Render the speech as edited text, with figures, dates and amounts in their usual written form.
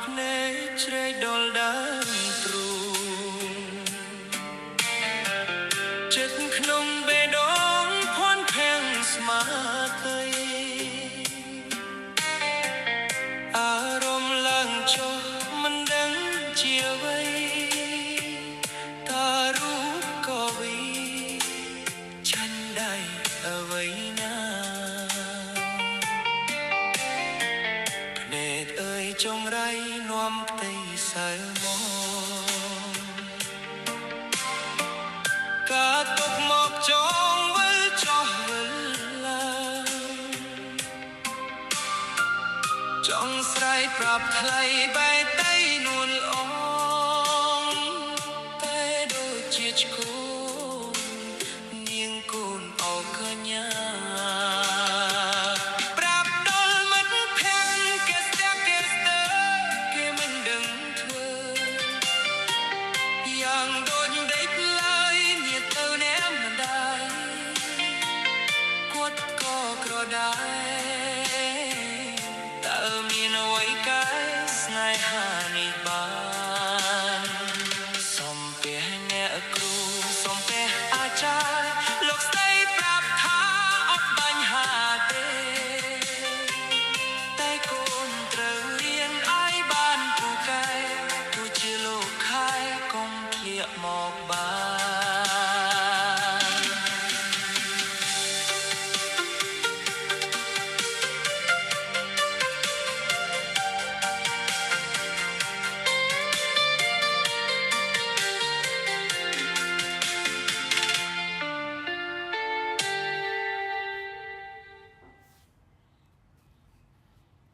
ភ្នែកជ្រែកដល់ដើមទ្រូងចិត្តក្នុងបេះដូងភ័ន្តភាំងស្មារតីអារម្មណ៍ឡើងចុះមិនដឹងជាអ្វីតារូបក៏វីឆាញ់ដៃអ្វីណាភ្នែកអើយចងរៃនាំផ្ទៃសៅមកកាទុកមកចងវិលចោះវិលឡើងចង់ស្រែកប្រាប់ថ្លៃបែកដីនួនអងតែដូចជាឆ្កូននាងកូនអោកញ្ញាប្រាប់ដល់មិត្តភក្តិគេស្ទះគេស្ទើគេមិនដឹងធ្វើយ៉ាងដូចដេកឡើយញាទៅណែម្ដាយគាត់ក៏ក្រដាយ